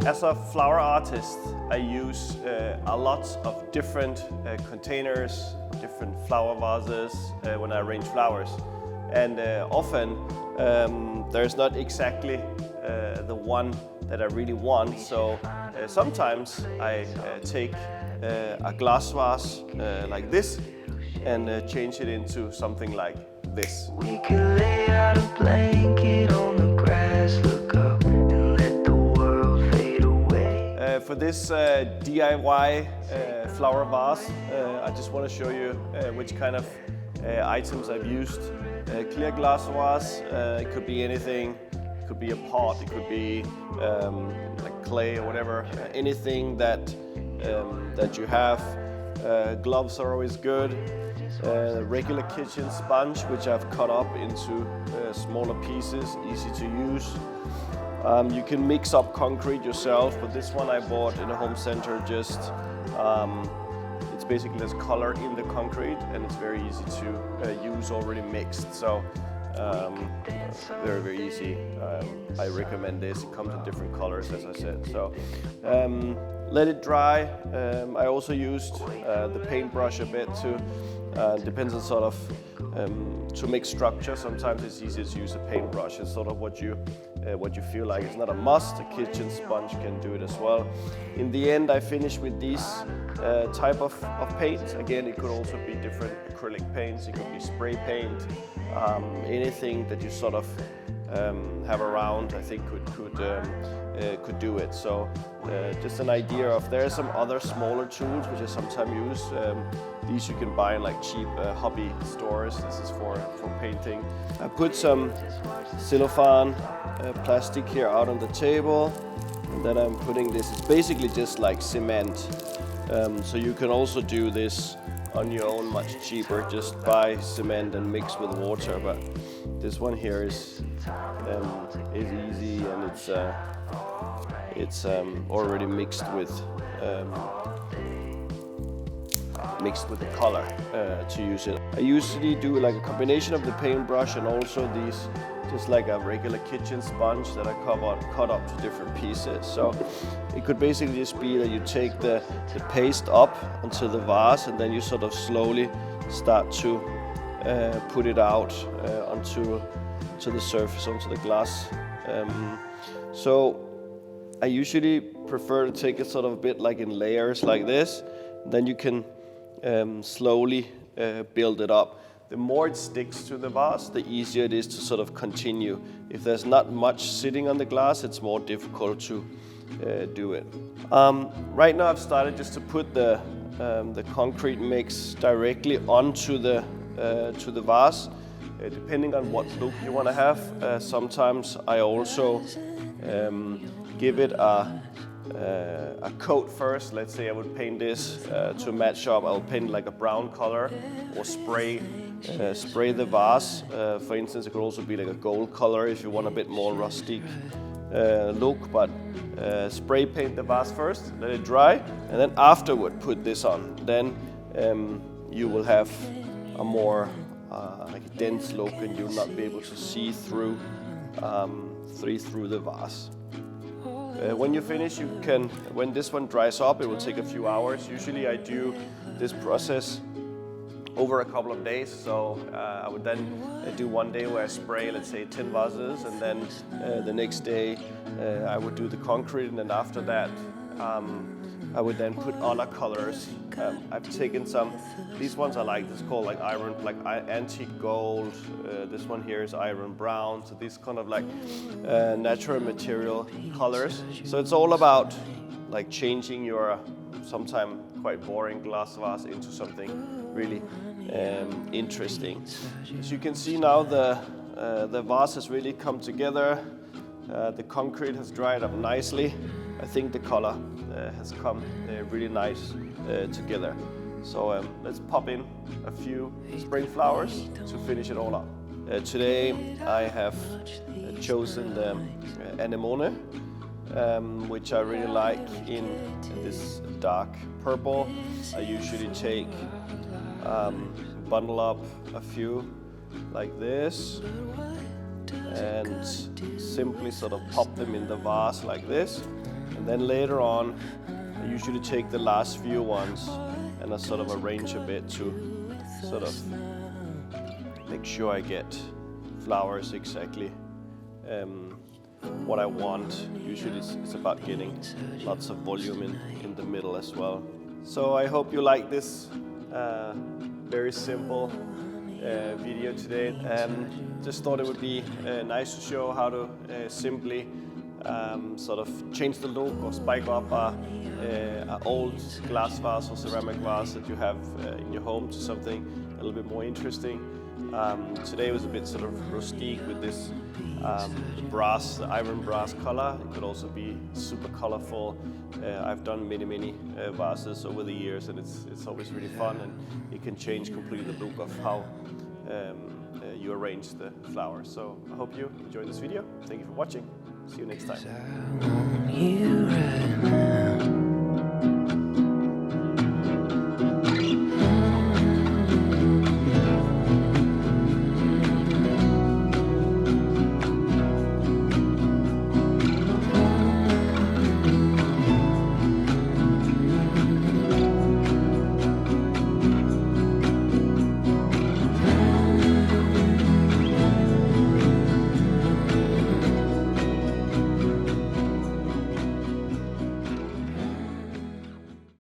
As a flower artist, I use a lot of different containers, different flower vases when I arrange flowers. And often there's not exactly the one that I really want. So sometimes I take a glass vase like this and change it into something like this. We could lay out a blanket on the grass, look up and let the world fade away. For this DIY flower vase, I just want to show you which kind of items I've used. Clear glass vase, it could be anything. It could be a pot, it could be like clay or whatever. Anything that you have. Gloves are always good. Regular kitchen sponge, which I've cut up into smaller pieces, easy to use. You can mix up concrete yourself, but this one I bought in a home center. Just it's basically there's color in the concrete, and it's very easy to use already mixed. So very easy. I recommend this. It comes in different colors, as I said. So let it dry. I also used the paintbrush a bit to. Depends on sort of to make structure. Sometimes it's easier to use a paintbrush. It's sort of what you feel like. It's not a must. A kitchen sponge can do it as well. In the end, I finished with these type of paints. Again, it could also be different acrylic paints. It could be spray paint. Anything that you sort of have around, I think could do it. So just an idea of there are some other smaller tools which I sometimes use. These you can buy in like cheap hobby stores. This is for painting. I put some cellophane plastic here out on the table, and then I'm putting this. It's basically just like cement. So you can also do this on your own much cheaper. Just buy cement and mix with water. But this one here is easy, and it's already mixed with the color to use it. I usually do like a combination of the paintbrush and also these, just like a regular kitchen sponge that I cut up to different pieces. So it could basically just be that you take the paste up onto the vase, and then you sort of slowly start to put it out onto the surface, onto the glass. So I usually prefer to take it sort of a bit like in layers like this. Then you can slowly build it up. The more it sticks to the vase, the easier it is to sort of continue. If there's not much sitting on the glass, it's more difficult to do it. Right now I've started just to put the concrete mix directly onto the vase, depending on what look you want to have. Sometimes I also give it a coat first. Let's say I would paint this to match up. I'll paint like a brown color, or spray the vase. For instance, it could also be like a gold color if you want a bit more rustic look. But spray paint the vase first, let it dry, and then afterward put this on. Then you will have a more like a dense look, and you'll not be able to see through the vase. When you finish, when this one dries up, it will take a few hours. Usually I do this process over a couple of days. So I would then do one day where I spray, let's say 10 vases, and then the next day I would do the concrete, and then after that I would then put other colors. I've taken some, these ones I like, it's called like iron, like antique gold. This one here is iron brown. So these kind of like natural material colors. So it's all about like changing your sometimes quite boring glass vase into something really interesting. As you can see now, the vase has really come together. The concrete has dried up nicely. I think the color has come really nice together. So let's pop in a few spring flowers to finish it all up. Today I have chosen the anemone, which I really like in this dark purple. I usually take, bundle up a few like this, and simply sort of pop them in the vase like this. And then later on, I usually take the last few ones and I sort of arrange a bit to sort of make sure I get flowers exactly what I want. Usually it's about getting lots of volume in the middle as well. So I hope you like this very simple video today. Just thought it would be nice to show how to simply sort of change the look or spike up an old glass vase or ceramic vase that you have in your home to something a little bit more interesting. Today was a bit sort of rustique with this brass, the iron brass color. It could also be super colorful. I've done many vases over the years, and it's always really fun, and it can change completely the look of how you arrange the flowers. So I hope you enjoyed this video. Thank you for watching. See you next time.